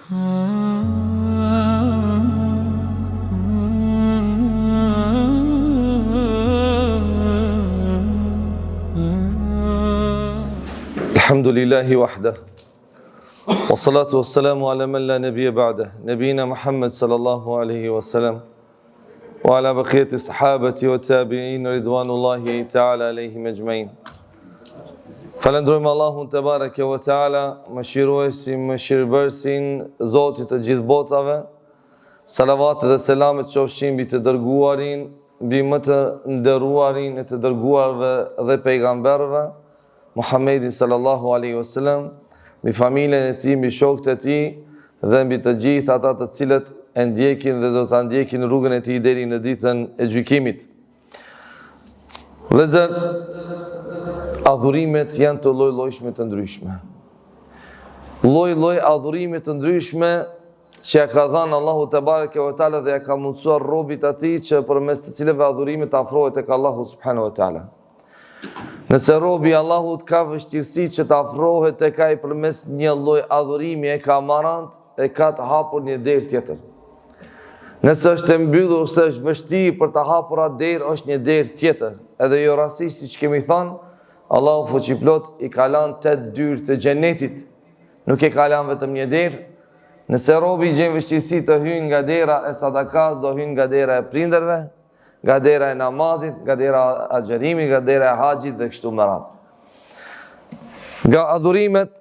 Alhamdulillahi wahda wa salatu wa salamu ala man la nabiyya ba'da nabina Muhammad sallallahu alaihi wasallam wa ala baqiyati sahabati wa tabi'in ridwanullahi ta'ala alaihim ajma'in. Falendrojmë Allahun te bareke wa ta'ala, mëshiruesin, mëshirbërsin, Zotit të gjithë botave. Salavat dhe selamet qofshin mbi të dërguarin, mbi më të nderuarin e të dërguarve dhe pejgamberëve, Muhammedin sallallahu alaihi wasallam, mbi familjen e tij, mbi shokët e tij dhe mbi të gjithë ata të cilët e ndjekin dhe do ta ndjekin rrugën e tij deri në ditën e gjykimit. Vëllezër, adhurimet janë të lloj-llojshme të ndryshme. Lloj-lloj adhurime të ndryshme që ja ka dhënë Allahu te bareke ve teala dhe ja ka mundsuar robit atij që përmes të cilëve adhurimet afrohet tek Allahu subhanahu wa taala. Nëse robi Allahut ka vështirësi që të afrohet tek ai përmes një lloj adhurimi e ka marrant, e ka të hapur një derë tjetër. Nëse është e mbyllur ose është vështirë për të hapur atë derë, është një derë tjetër. Edhe jo rastisht siç kemi thënë, Allahu fuqiplot i ka lënë 8 dyrë të xhenetit. Nuk e ka lënë vetëm një derë. Nëse robi gjen vështirësi të hyjë nga dera e sadakas, do hyjë nga dera e prindërve, nga dera e namazit, nga dera e agjerimit, nga dera e haxhit dhe kështu me radhë. Nga adhurimet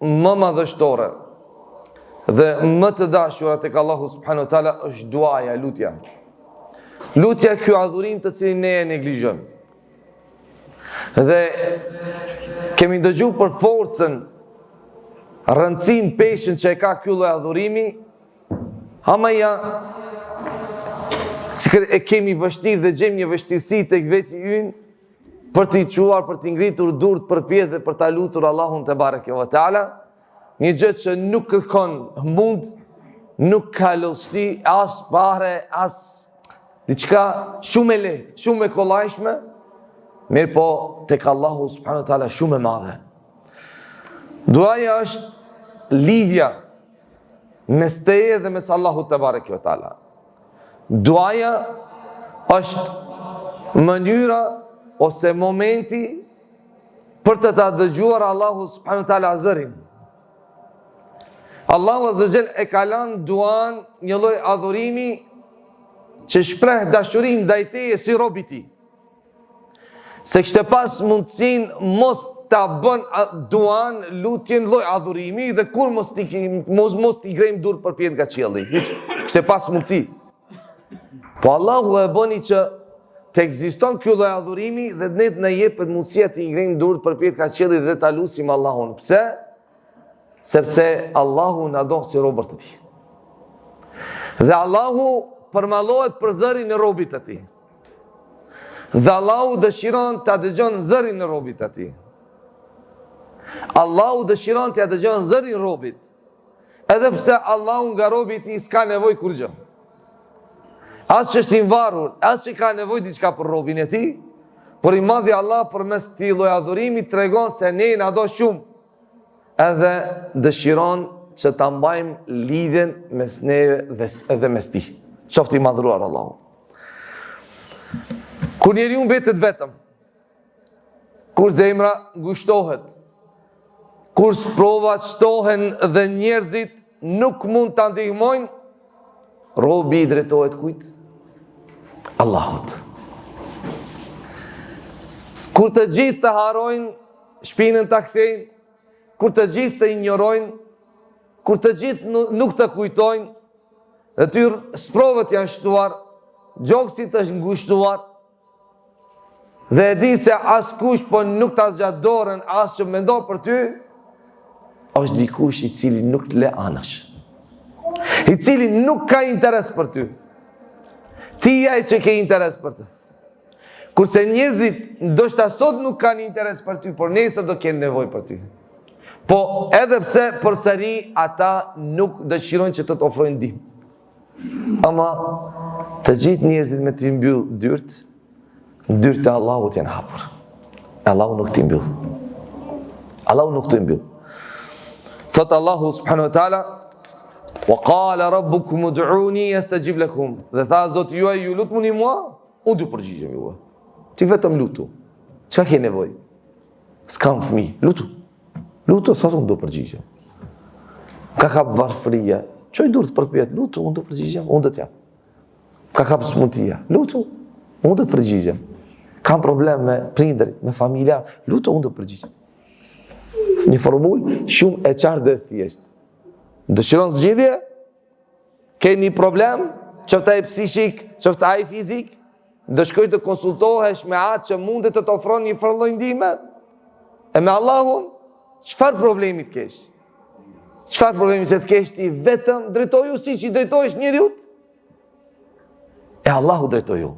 më madhështore dhe më të dashura tek Allahu subhanahu wa taala është duaja, lutja. Lutja ky adhurim të cilin ne e neglizhojmë. Dhe kemi dëgjuar për forcën, rëndësinë, peshën që e ka ky lloj adhurimi, ama ja si e kemi vështirë dhe gjejmë një vështirësi tek veti ynë për t'i quar, për t'i ngritur durt për pjesë dhe për ta lutur Allahun te bareke ve teala, një gjë që nuk kërkon mund, nuk ka lështi, as bare, as diçka shumë e lehtë, shumë e kollajshme, mirë po tek Allahu subhanahu wa taala shumë e madhe. Duaja është lidhja mes teje dhe mes Allahut te bareke ve teala. Duaja është mënyra ose momenti për të ta dëgjuar Allahu subhanahu wa taala zërin. Allahu azza wa jall e ka lënë duan një lloj adhurimi që shpreh dashurinë ndaj teje si robi i tij. Se kishte pas mundsinë mos ta bën duan, lutjen, lloj adhurimi dhe kur mos t'i grejmë dur për pjetë nga qielli. Kishte pas mundsi. Po Allahu e bëni që të ekziston ky lloj adhurimi dhe ne na jepet mundësia të ngrejmë dur për pjetë nga qielli dhe ta lutim Allahun. Pse? Sepse Allahu na don si robët e tij. Dhe Allahu përmallohet për zërin e robit të tij. Dhe Allahu dëshiron ta dëgjon zërin e robit të tij. Allahu dëshiron ta dëgjon zërin e robit. Edhe pse Allahu nga robi i tij s'ka nevojë kur gjë. As që është i varur, as që ka nevojë diçka për robin e tij, por i madhi Allah përmes këtij lloji adhurimi tregon se ne na do shumë. Edhe dëshiron që ta mbajmë lidhjen mes neve dhe mes tij. Qoftë i madhruar Allahu. Kur njeriu mbetet vetëm, kur zemra ngushtohet, kur provat shtohen dhe njerëzit nuk mund ta ndihmojnë, robi i drejtohet kujt? Allahut. Kur të gjithë të harojnë, shpinën ta kthejnë, kur të gjithë të injorojnë, kur të gjithë nuk të kujtojnë, dhe tyre sprovët janë shtuar, gjoksit është ngushtuar, dhe e di se askush po nuk ta zgjat dorën as që mendon për ty, është dikush i cili nuk të le anash, i cili nuk ka interes për ty. Ti ai që ke interes për ty. Kurse njerëzit ndoshta sot nuk kanë interes për ty, por nesër do kenë nevojë për ty. Po edhe pse përsëri ata nuk dëshirojnë që të ofrojnë ndihmë. Ama të gjithë njerëzit me të mbyll dyrt e Allahut janë hapur. Allahu nuk t'i mbyll. Allahu nuk t'i mbyll. Thot Allahu subhanahu wa taala: Wa qala rabbukum ud'uni astajib lakum. Dhe tha Zoti juaj, ju lutuni mua, unë do përgjigjem juve. Ti vetëm lutu. Çka ke nevojë? S'kam fëmijë, lutu. Lutu, sa unë do përgjigjem. Ka kap varfëria, çoj durth për pyet, lutu, unë do përgjigjem, unë do t'jap. Ka kap smundtia, lutu, unë do të përgjigjem. Kam problem me prindërit, me familjar, lutu, unë do përgjigjem. Një formulë shumë e qartë dhe thjeshtë. Dëshiron zgjidhje? Ke një problem, qoftë ai psiqik, qoftë ai fizik, do shkoj të konsultohesh me atë që mundet të ofron një farë ndihme. E me Allahun, çfarë problemi të kesh? Çfarë problemi që të kesh ti vetëm drejtoju si që i drejtohesh njeriut? E Allahu drejtoju.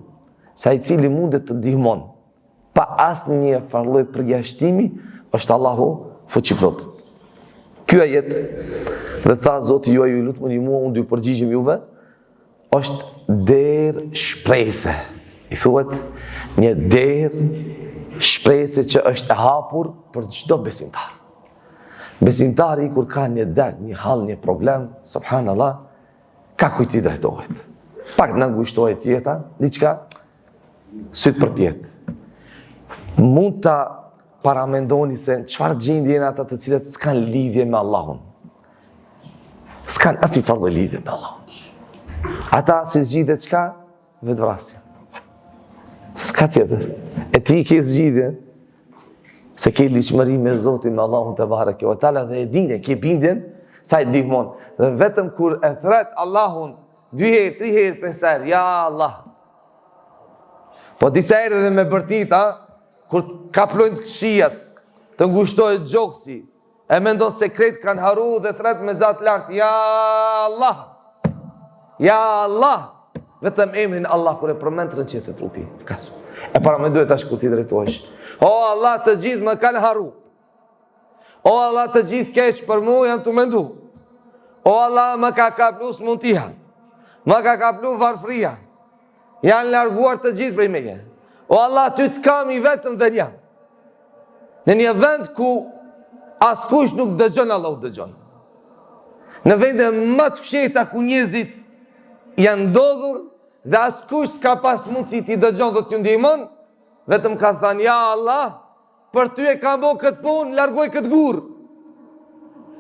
Sa i cili mundet të ndihmon pa asnjë farë përjashtimi, është Allahu fuqiplot. Ky ajet dhe tha Zoti juaj, ju lutuni mua, unë do ju përgjigjem juve, është derë shprehse. I thuhet një derë shprehse që është e hapur për çdo besimtar. Besimtari kur ka një dert, një hall, një problem, subhanallah, ka kujt i drejtohet. Pak në ngushtohet jeta, diçka, syt përpjet. Mund ta paramendoni se çfarë gjendje janë ata të cilët s'kan lidhje me Allahun. S'kan asnjë farë lidhje me Allahun. Ata si zgjidhet çka? Vetvrasja. S'ka tjetër. E ti ke zgjidhje se ke liçmëri me Zotin, me Allahun te bareke ve teala dhe e dinë, ke bindjen sa i ndihmon. Dhe vetëm kur e thret Allahun 2 herë, 3 herë, 5 herë, ja Allah. Po disa herë edhe me bërtit, kur kaplojnë të këshijat, të ngushtohet gjoksi, e mendon se krejt kanë haru dhe thret me zat lartë, ja Allah, ja Allah, vetëm emrin Allah kur e përmend rënqet e trupi. E paramendohet tash kur ti drejtohesh. O Allah, të gjithë më kanë haru. O Allah, të gjithë keq për mua janë të mendu. O Allah, më ka kaplu smundtia. Më ka kaplu varfria. Janë larguar të gjithë prej meje. O Allah, ty të kam i vetëm dhe një. Në një vend ku askush nuk dëgjon, Allah u dëgjon. Në vende më të fshehta ku njerëzit janë ndodhur dhe askush s'ka pas mundësi t'i dëgjon dhe t'ju ndihmon, vetëm ka thënë, ja Allah, për ty e kam bo këtë punë, largoj këtë gur.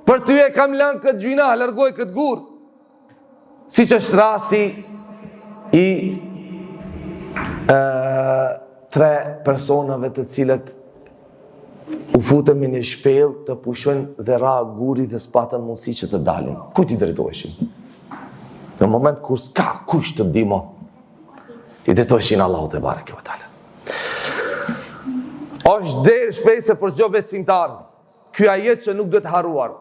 Për ty e kam lënë këtë gjuna, largoj këtë gur. Si që është rasti i 3 personave të cilët u futën me një shpellë të pushojnë dhe ra guri dhe s'patën mundësi që të dalin. Kujt i drejtoheshin? Në moment kur s'ka kush të ndihmon, i drejtoheshin Allahu te bareke ve teala. Është derë shprehse për çdo besimtar. Ky ajet që nuk do të harruar.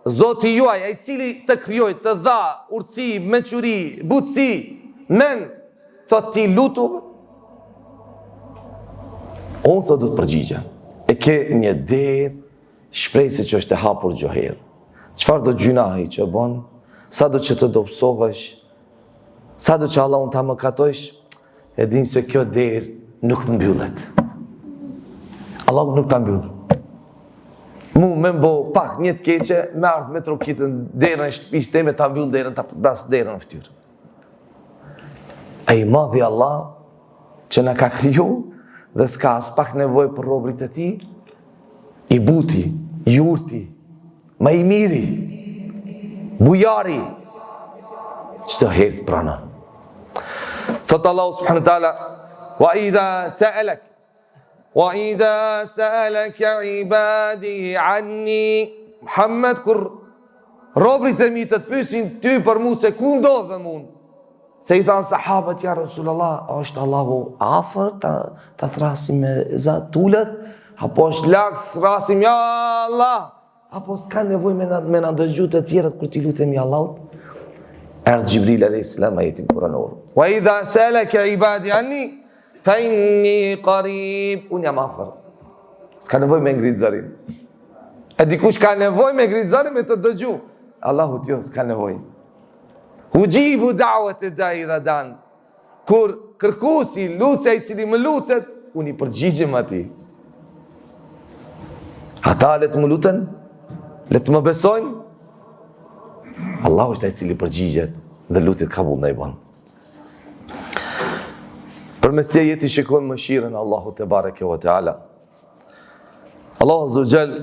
Zoti juaj, ai cili të krijoi, të dha urtësi, mençuri, butësi, men, thot ti lutu, unë thot do të përgjigjem. E ke një derë shprehse që është e hapur çdo herë. Çfarë do gjunahi që bën, sa do që të dobësohesh, sa do që Allah unë ta mëkatojsh, e din se kjo derë nuk të mbyllet. Allah nuk ta mbyll. Mu me mbo pak një të keqe, me ardhë me trokitën derën e shtëpisë teme, ta mbyll derën, ta bas derën në fytyrë. Ai madhi Allah që na ka kriju dhe s'ka as pak nevojë për robrit e tij, i buti, jurti, më i miri, bujari, çdo herë të pranon. Sot Allah subhanahu wa taala, wa idha sa'alak وَإِذَا سَأَلَكَ عِبَادِي عَنِّي Muhammed, kur robrit e mi të të pysin ty për mu se ku ndodhem unë, se i thanë sahabët, ja Rasulullah, është Allahu afër ta thrasim me zat tullet, apo është lak thrasim ja Allah, apo s'ka nevoj me na dëgju të tjerët kur t'i lutemi Allahut? Erdhë Gjibril a.s. ajetin kuranor. وَإِذَا سَأَلَكَ عِبَادِي عَنِّي فَإِنِّي قَرِيب. Unë jam afër. S'ka nevoj me ngritë zërin. E dikush ka nevoj me ngritë zërin me të dëgju. Allahu t'jo s'ka nevoj. Ujibu da'wat ad-da'i idha dan. Kur kërkuesi lutja i cili më lutet, unë i përgjigjem atij. Ata le të më luten, le të më besojnë. Allahu është ai i cili përgjigjet dhe lutjet kabull ndaj bën. Përmes këtij jeti shikojmë mëshirën e Allahut te bareke ve teala. Allahu azza wa jall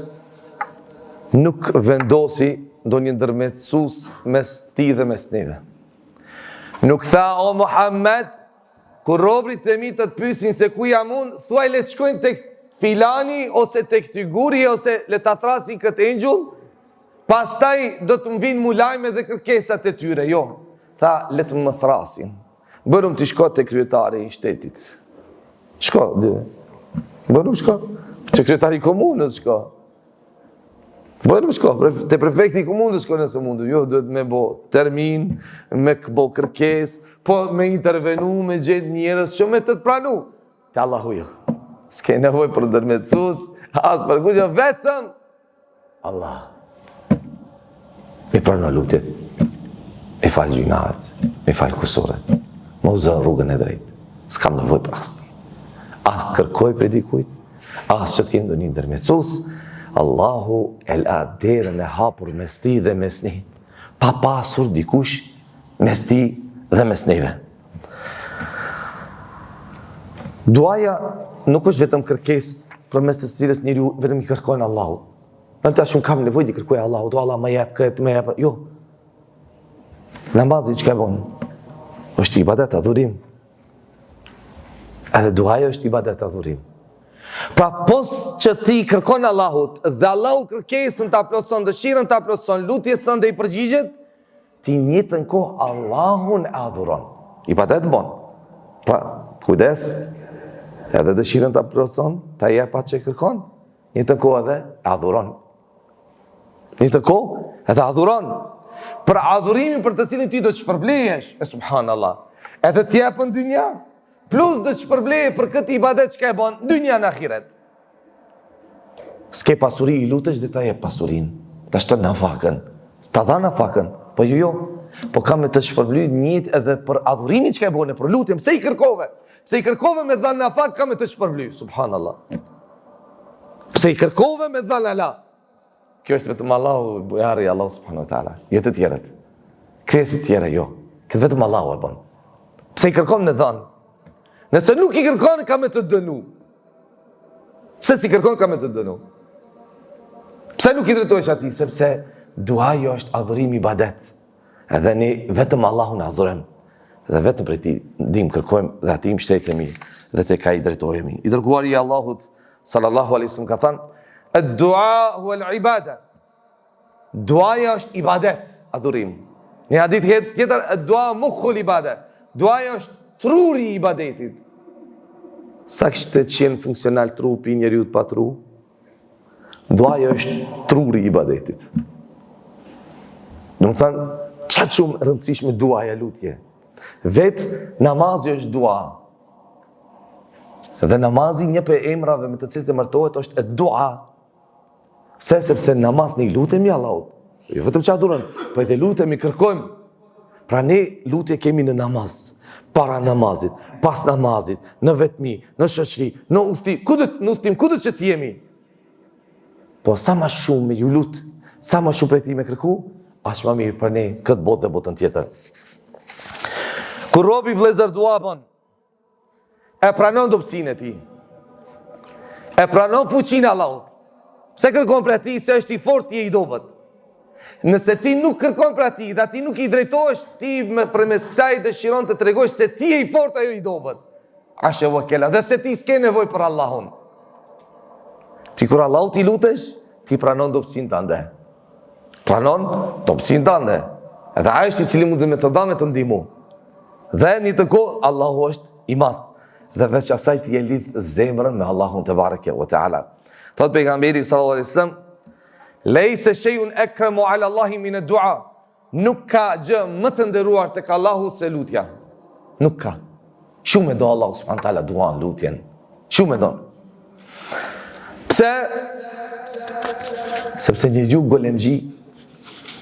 nuk vendosi ndonjë ndërmjetësues mes ti dhe mes neve. Nuk tha o Muhammed, kur robrit e mi të pyesin se ku jam unë, thuaj le të shkojnë tek filani ose tek Tyguri ose le ta thrasin këtë engjëll, pastaj do të më vinë mu lajme dhe kërkesat e tyre. Jo, tha le të më thrasin. Bërëm të shko te kryetari i shtetit. Shko, bërëm shko. Te kryetari i komunës shko. Bërëm shko, te prefekti i komunës shko nëse mundu. Jo, duhet me bo termin, me bo kërkes, po me intervenu, me gjetë njerës që me të pranu. Te Allahu jo. S'ke nevoj për ndërmjetësues, as për kushte, vetëm Allah. Mi pranon lutjet, mi fal gjunat, mi fal kusuret, më uzon rrugën e drejtë. S'kam nevojë për asnjë. As të kërkoj për dikujt, as që të kenë ndonjë ndërmjetësues. Allahu e la derën e hapur mes ti dhe mes ne, pa pasur dikush mes ti dhe mes neve. Duaja nuk është vetëm kërkesë përmes të cilës njeriu vetëm i kërkon Allahut. Në tash unë kam nevojë të kërkoj Allahut, o Allah më jep këtë, më jep. Jo. Namazi çka bën? Është ibadet, adhurim. Edhe duaja është ibadet, adhurim. Pra pos që ti kërkon Allahut dhe Allahu kërkesën ta plotson, dëshirën ta plotson, lutjes tënde i përgjigjet, ti në njëjtën kohë Allahun e adhuron. Ibadet bën. Pra, kujdes. Edhe dëshirën ta plotson, ta jep atë që kërkon. Në njëjtën kohë edhe adhuron. Një të kohë, edhe adhuron. Për adhurimin për të cilin ti do të shpërblejesh, subhanallah, edhe t'jepë në dynja, plus do të shpërbleje për këtë ibadet që ka e bon, dynja në ahiret. S'ke pasuri i lutesh dhe ta jep pasurin, ta shtë në fakën, ta dha në fakën, po jo, po ka me të shpërblyj njët edhe për adhurimin që ka e bone, për lutjem, pse i kërkove? Pse i kërkove me dha në fakë, ka me të shpërblyj, subhanallah. Pse i kërkove me dha në la. Kjo është vetëm Allahu, bujari Allah subhanahu wa ta'ala. Jo të tjerët. Krijesat tjera jo. Këtë vetëm Allahu e bën. Pse i kërkon në dhënë? Nëse nuk i kërkon, ka me të dënu. Pse si kërkon, ka me të dënu. Pse nuk i drejtohesh atij? Sepse duaja është adhurim, ibadet. Edhe ne vetëm Allahun e adhurojmë. Dhe vetëm prej tij ndim kërkojmë dhe atij mbështetemi dhe tek ai drejtohemi. I dërguari i Allahut sallallahu alaihi wasallam ka thënë: "Ad-du'a huwa al-ibada." Duaja është ibadet, adhurim. Në hadith tjetër, ad-du'a mukhul ibada. Duaja është truri i ibadetit. Sa kishte qenë funksional trupi i njeriu pa tru? Duaja është truri i ibadetit. Do të thënë, çfarë shumë rëndësishme duaja, lutje. Vetë namazi është dua. Dhe namazi një për emrave me të cilët e martohet është dua. Pse? Sepse namaz ne lutemi Allahut. Jo vetëm që adhurojmë, po edhe lutemi, kërkojmë. Pra ne lutje kemi në namaz, para namazit, pas namazit, në vetmi, në shoqëri, në udhtim, ku do të që jemi. Po sa më shumë me ju lut, sa më shumë prej ti me kërku, aq më mirë për ne këtë botë dhe botën tjetër. Kur robi vëllezër dua bën, e pranon dobësinë e tij. E pranon fuqinë e Allahut. Pse kërkon për ati se është i fort, ti e i dobët. Nëse ti nuk kërkon për ati dhe ti nuk i drejtohesh, ti përmes kësaj dëshiron të tregosh se ti e i fort, ajo i dobët. Ashe vëkela, dhe se ti s'ke nevoj për Allahun. Ti kur Allahut i lutesh, ti pranon dobësinë tënde. Pranon dobësinë tënde. Edhe ai është i cili mund me të dhanë të ndihmu. Dhe një të kohë, Allahu është i madh. Dhe veç asaj ti e lidh zemrën me Allahun te bareke ve teala. Thot pejgamberi sallallahu alaihi wasallam, "Laysa shay'un akramu 'ala Allahi min ad-du'a." Nuk ka gjë më të nderuar tek Allahu se lutja. Nuk ka. Shumë e do Allahu subhanahu wa taala duan, lutjen. Shumë e do. Pse? Sepse njeriu golemxhi,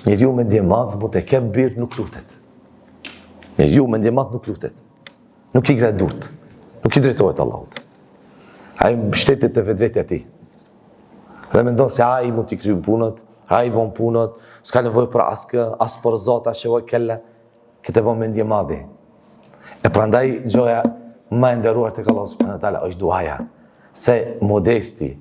njeriu me ndje madh, mund të ketë bir, nuk lutet. Njeriu me ndje madh nuk lutet. Nuk i gret durt. Nuk i drejtohet Allahut. Ai mbështetet te vetvetja e tij. Dhe mendon se ai mund t'i kryejë punët, ai bën punët, s'ka nevojë për as për Zot, as shevoj kella, këtë bën mendje madhi. E prandaj gjoja më e nderuar tek Allah subhanahu wa taala është duaja, se modesti,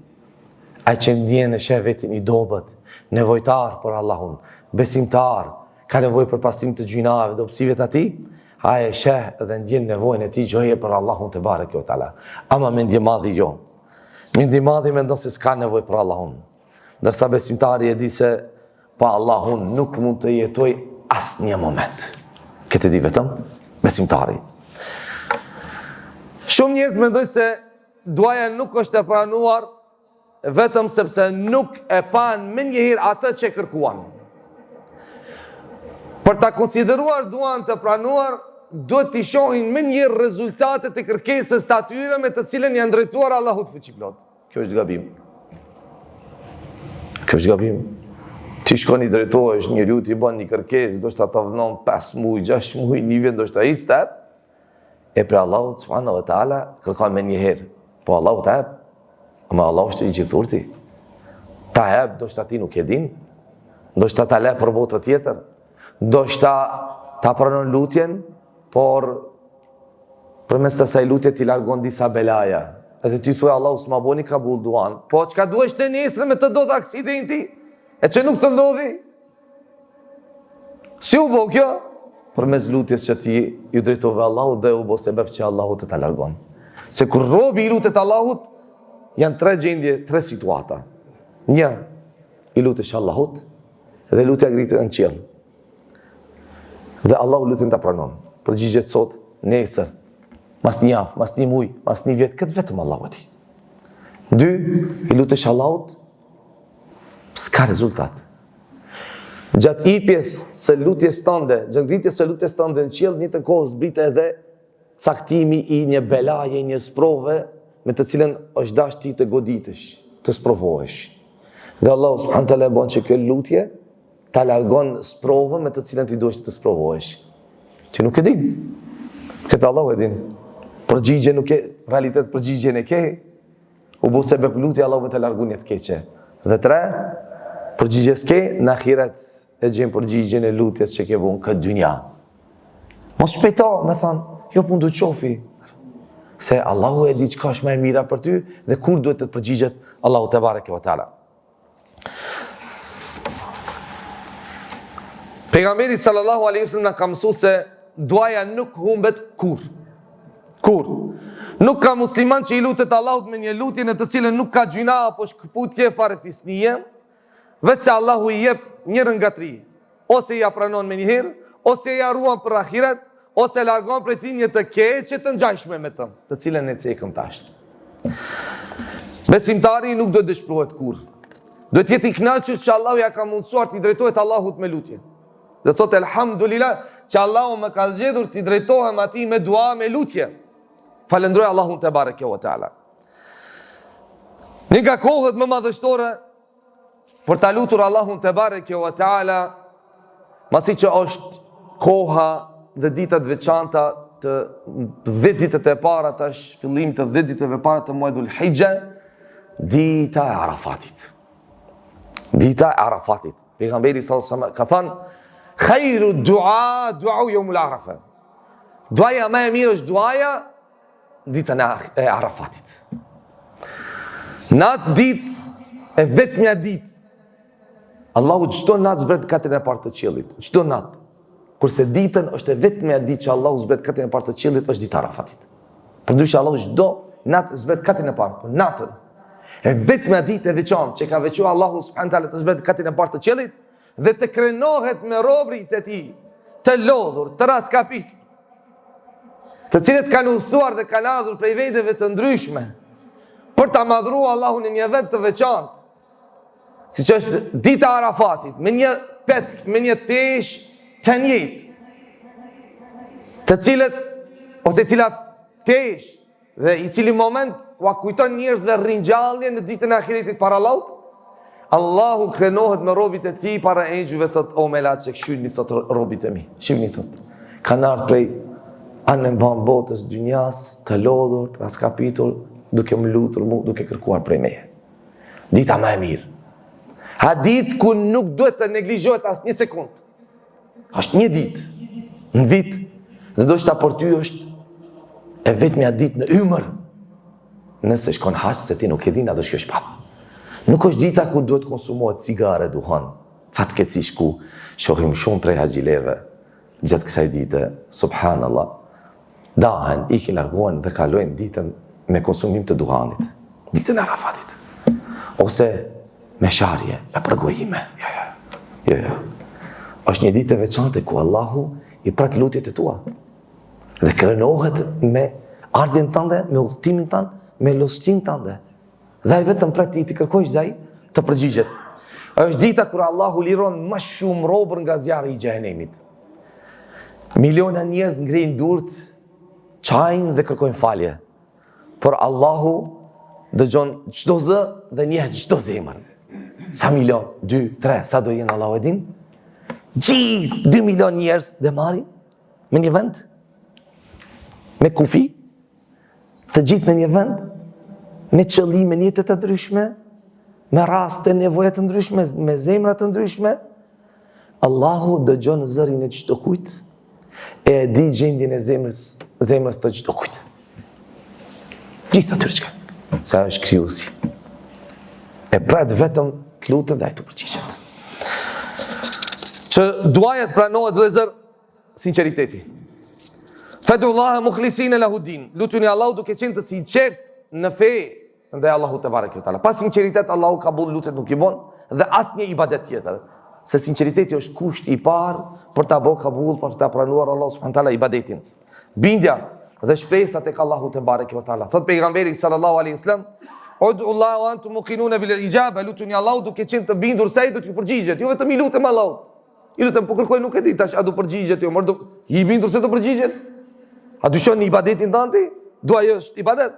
ai që ndjen e sheh vetin i dobët, nevojtar për Allahun, besimtar, ka nevojë për pastrim të gjinave, dobësive të atij, ai e sheh dhe ndjen nevojën e tij gjoje për Allahun te bareke ve taala. Ama mendje madhi jo. Mendje madhi mendon se s'ka nevojë për Allahun. Ndërsa besimtari e di se pa Allahun nuk mund të jetoj asnjë moment. Këtë di vetëm besimtari. Shumë njerëz mendojnë se duaja nuk është e pranuar vetëm sepse nuk e pan më njëherë atë që kërkuan. Për ta konsideruar duan të pranuar, duhet t'i shohin më njëherë rezultatet e kërkesës të atyre me të cilën janë drejtuar Allahut fuqiplot. Kjo është gabim. Kjo është gabim. Ti shkon i drejtohesh njeriu ti bën një kërkesë, do të ta vënon 5 muaj, 6 muaj, një vit do të ai step. E për Allahu subhanahu wa taala kërkon më një herë. Po Allahu ta jep. Ama Allahu është i gjithurti. Ta jep, do shta ti nuk e din. Do shta ta le për botë tjetër. Do shta ta pranon lutjen, por përmes të saj lutje ti largon disa belaja. Edhe ti thuaj Allahu s'ma boni kabul duan. Po çka duhesh të nesër me të do të aksidenti? E që nuk të ndodhi? Si u bo kjo? Përmes lutjes që ti ju drejtove Allahut dhe u bo sebeb që Allahut të ta largon. Se kur robi i lutet Allahut, janë 3 gjendje, 3 situata. 1, i lutesh Allahut dhe lutja ngritet në qiell. Dhe Allahu lutin ta pranon. Përgjigjet sot, nesër, mas një javë, mas një muaj, mas një vjet, këtë vetëm Allahu e di. 2, i lutesh Allahut, s'ka rezultat. Gjatë ipjes së lutjes tënde, gjatë ngritjes së lutjes tënde në qiell, një të kohë zbrit edhe caktimi i një belaje, një sprove, me të cilën është dash ti të goditesh, të sprovohesh. Dhe Allahu subhanahu taala bën që kjo lutje ta largon sprovën me të cilën ti duhesh të sprovohesh. Ti nuk e din. Këtë Allahu e din. Përgjigje nuk e, realitet përgjigjen e ke. U bo sebeb lutje Allahu me të largun një të keqe. Dhe 3, përgjigje s'ke, në ahiret e gjen përgjigjen e lutjes që ke vënë këtë dynja. Mos shpejto, me thanë, jo pun du qofi. Se Allahu e di çka është më e mira për ty dhe kur duhet të përgjigjet Allahu te bareke ve taala. Pejgamberi sallallahu alaihi wasallam na ka mësuar se duaja nuk humbet kur. Kur. Nuk ka musliman që i lutet Allahut me një lutje në të cilën nuk ka gjuna apo shkëputje fare fisnie, vetë se Allahu i jep një nga 3. Ose ja pranon me një herë, ose ja ruan për ahiret, ose largon prej tij një të keqe të ngjashme me të, të cilën e cekëm tash. Besimtari nuk do të dëshpërohet kur. Do të jetë i kënaqur që Allahu ja ka mundsuar të drejtohet Allahut me lutje. Dhe thotë elhamdulillah që Allahu më ka zgjedhur të drejtohem atij me dua, me lutje. Falendroj Allahun te bareke ve taala. Një nga kohët më madhështore për ta lutur Allahun te bareke ve taala, masi që është koha dhe ditët veçanta të 10 ditët e para tash, fillim të 10 ditëve para të muajit Dhul Hijja, dita e Arafatit. Dita e Arafatit. Pejgamberi sallallahu alaihi wasallam ka thënë: "Khairu du'a du'a yawmul Arafa." Duaja më e mirë është duaja ditën e Arafatit. Në atë ditë, e vetmja ditë, Allahu çdo natë zbret katën e parë të qiellit, çdo natë. Kurse ditën është e vetmja ditë që Allahu zbret katën e parë të qiellit është dita e Arafatit. Përndryshe Allahu çdo natë zbret katën e parë, por natën e vetmja ditë e veçantë që ka veçuar Allahu subhanahu taala të zbret katën e parë të qiellit dhe të krenohet me robërit e tij, të lodhur, të raskapitur, të cilët kanë udhëtuar dhe kanë ardhur prej vendeve të ndryshme për ta madhruar Allahun në një vend të veçantë, siç është dita e Arafatit, me një petk, me një tesh të njëjtë, të cilët ose cilat tesh dhe i cili moment u kujton njerëzve ringjalljen në ditën e ahiretit para Allahut, Allahu krenohet me robit e tij para engjëve, thot o melat që këshyni, thot robit e mi, shihni, thot kanë ardhur prej anë mban botës dynjas, të lodhur, të raskapitur, duke më lutur mu, duke kërkuar prej meje. Dita më e mirë. Hadith ku nuk duhet të neglizhohet as një sekund. Është një ditë në vit, dhe do shta për ty është e vetëmja ditë në ymër. Nëse shkon haq, se ti nuk e din, a do shkjo shpap. Nuk është dita ku duhet konsumohet cigare, duhan. Fatkeqësisht ku shohim shumë prej haxhileve gjatë kësaj dite, subhanallah, dahen, ikin, largohen dhe kalojnë ditën me konsumim të duhanit. Ditën e Arafatit. Ose me sharje, me përgojime. Jo. Është një ditë e veçantë ku Allahu i prat lutjet e tua. Dhe krenohet me ardhin tënde, me udhëtimin tënd, me lostin tënde. Dhe ai vetëm prat ti kërkojsh dhe ai të përgjigjet. Është dita kur Allahu liron më shumë robër nga zjarri i xhehenemit. Miliona njerëz ngrehin durt, çajin dhe kërkojnë falje. Por Allahu dëgjon çdo zë dhe njeh çdo zemër. Sa milion, 2, 3, sa do jenë Allahu e din? Gjithë 2 milion njerëz dhe marrin me një vend, me kufi, të gjithë me një vend, me qëllime njëte të ndryshme, me raste nevoje të ndryshme, me zemra të ndryshme. Allahu dëgjon zërin e çdo kujt e di gjendjen e zemrës të çdo kujt. Gjithë atyre çka. Sa është krijuesi. E prat vetëm të lutet dhe ai të përgjigjet. Që duaja të pranohet vëllezër, sinqeriteti. Fadullahu mukhlisina lahu din. Lutuni Allahu duke qenë të sinqert në fe ndaj Allahut te bareke taala. Pa sinqeritet Allahu kabul lutet nuk i bën dhe asnjë ibadet tjetër. Se sinqeriteti është kushti i parë për ta bërë kabul, për ta pranuar Allahu subhanahu taala ibadetin. Bindja dhe shpresa tek Allahu te bareke taala. Thot pejgamberi sallallahu alaihi wasallam, "Ud'u Allah wa antum muqinuna bil ijaba." Lutuni Allahu duke qenë të bindur se ai do t'ju përgjigjet. Jo vetëm i lutem Allahut. I lutem po kërkoj nuk e di tash a do përgjigjet jo, por do i bindur se do përgjigjet. A dyshon në ibadetin tënd? Duaja është ibadet.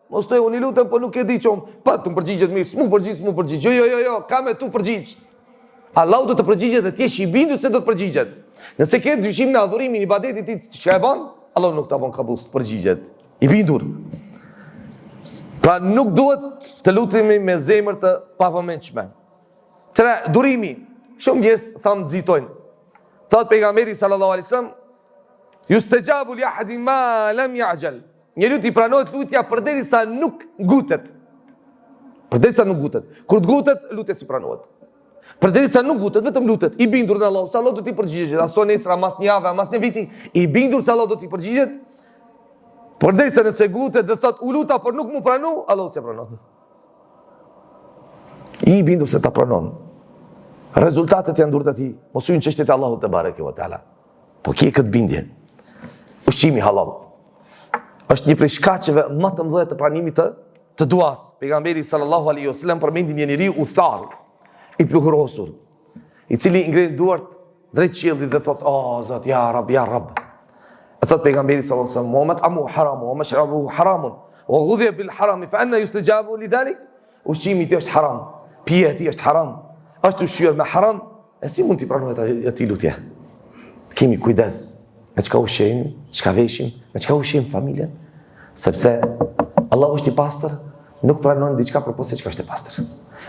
Mos të unë i lutem, po nuk e di qom, pa të më përgjigjet mirë, s'mu përgjigj. Jo, ka me tu përgjigj. Allahu do të përgjigjet dhe t'jesh i bindur se do të përgjigjet. Nëse ke dyshim në adhurimin, ibadetit ti që e ban, Allahu nuk ta bon kabul së përgjigjet. I bindur. Pra nuk duhet të lutemi me zemër të pavëmendshme. 3. Durimi. Shumë njerëz thamë nxitojnë. Thot pejgamberi sallallahu alaihi wasallam, "Yustajabu li ahadin ma lam ya'jal." Njeriu i pranohet lutja përderisa nuk ngutet. Përderisa nuk ngutet. Kur të ngutet, lutja si pranohet. Përderisa nuk ngutet, vetëm lutet. I bindur në Allah, se Allah do t'i përgjigjet. Aso nesër, mas një javë, mas një viti, i bindur se Allah do t'i përgjigjet. Përderisa nëse ngutet dhe thot u luta, por nuk mu pranu, Allah se pranon. I bindur se ta pranon. Rezultatet janë durët ati. Mos ujnë çështjet e Allahut te bareke ve teala. Po ki këtë bindje. Ushqimi halal është një prej shkaqeve më të mëdha të pranimit të duas. Pejgamberi sallallahu alaihi wasallam përmendi një njeri udhëtar i pluhurosur, i cili ngren duart drejt qiellit dhe thot: "O Zot, ya Rab, ya Rab." E thot pejgamberi sallallahu alaihi wasallam: "Muhammad amu haram wa mashrabuhu haram wa ghudhiya bil haram fa anna yustajabu lidhalik." Ushqimi i tij është haram, pija e tij është haram, është ushqyer me haram, e si mund t'i pranohet atij lutje? Kemi kujdes me çka ushqejmë, çka veshim, me çka ushqejmë familjen, sepse Allah është i pastër, nuk pranon diçka përpos se çka është e pastër.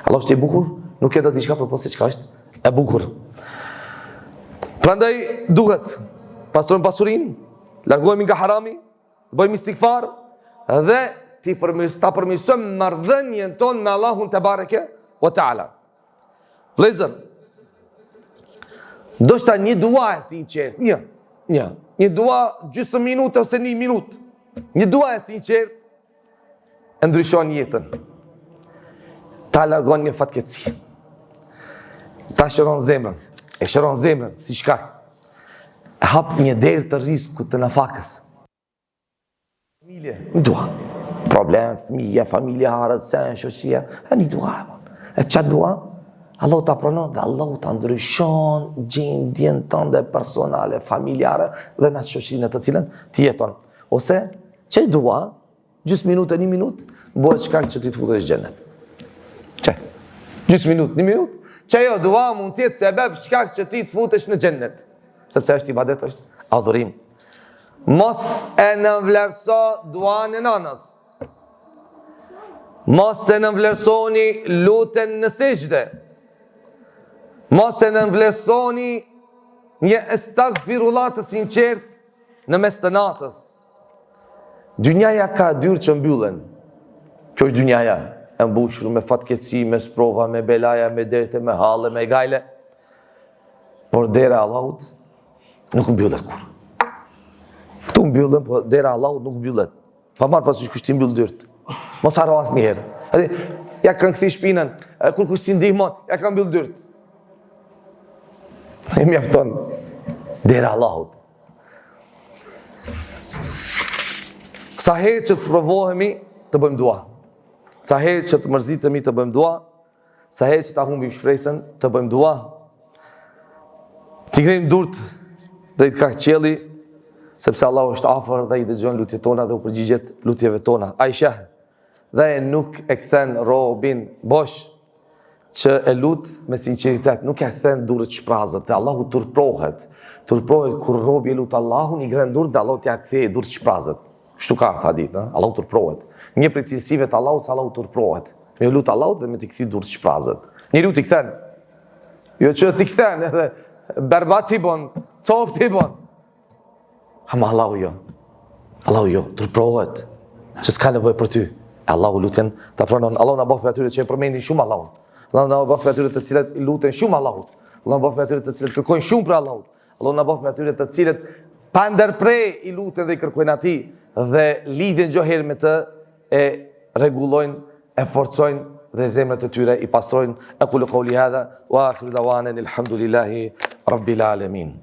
Allah është i bukur, nuk e do diçka përpos se çka është e bukur. Prandaj duhet pastrojmë pasurinë, largohemi nga harami, bëjmë istighfar dhe ta përmirësojmë marrëdhënien tonë me Allahun te bareke ve taala. Vëllezër, ndoshta një dua e sinqert, një dua gjysmë minutë ose 1 minutë, një dua e sinqert e ndryshon jetën. Ta largon një fatkeqësi. Ta shëron zemrën. E shëron zemrën si shkak. E hap një derë të rrezikut të nafakës. Familje, një dua. Problem, familja harët, sen, shoqëria, e një dua. E çfarë dua? Allah ta pranon dhe Allah ta ndryshon gjendjen tënde personale, familjare dhe në shoqërinë të cilën ti jeton. Ose çe dua, gjysmë minutë, 1 minutë, bëhet shkak që ti të futesh në xhenet. Çe? Gjysmë minutë, 1 minutë, çe jo dua mund të jetë sebeb shkak që ti të futesh në xhenet. Sepse është ibadet, është adhurim. Mos e nënvlerëso duan e nanës. Mos e nënvlerësoni lutjen në sejdë. Mos e nënvlerësoni një estagfirullah të sinqert në mes të natës. Dynjaja ka dyrë që mbyllen. Kjo është dynjaja, e mbushur me fatkeqësi, me sprova, me belaja, me derte, me halle, me gajle. Por dera Allahut nuk mbyllet kur. Këtu mbyllen, por dera Allahut nuk mbyllet. Pa marrë pasysh kush ti mbyll dyrt. Mos haro asnjëherë. Ja kanë kthi shpinën, kur kush ti ndihmon, ja kanë mbyll dyrt. E mjafton dera Allahut. Sa herë që të provohemi, të bëjmë dua. Sa herë që të mërzitemi, të bëjmë dua. Sa herë që ta humbim shpresën, të bëjmë dua. T'i ngrejmë durt drejt kaqelli, sepse Allahu është afër dhe i dëgjon lutjet tona dhe u përgjigjet lutjeve tona. Aisha, dhe nuk e kthen robin bosh, që e lut me sinqeritet, nuk e kthen durët shprazët, dhe Allahu turprohet. Turprohet kur robi e lut Allahun, i ngren durët dhe Allahu t'ja kthej durët shprazët. Kështu ka hadith, Allahu turprohet. Një prej cilësive të Allahut se Allahu turprohet. Me lut Allahut dhe me t'i kthi durët shprazët. Njeriu t'i kthen. Jo që t'i kthen edhe berbat t'i bon, cop t'i bon. Ama Allahu jo. Allahu jo, turprohet. Që s'ka nevojë për ty. Allahu lutjen ta pranon. Allahu na bëf me atyre që e përmendin shumë Allahun. Allahu na bëf me atyre të cilët i luten shumë Allahut. Allahu na bëf me atyre të cilët kërkojnë shumë për Allahut. Allahu na bëf me atyre të cilët pa ndërprej i luten dhe i kërkojnë atij dhe lidhen çdo herë me të, e rregullojnë, e forcojnë dhe zemrat e tyre i pastrojnë. Aqulu qouli hadha wa akhiru dawana alhamdulillahi rabbil alamin.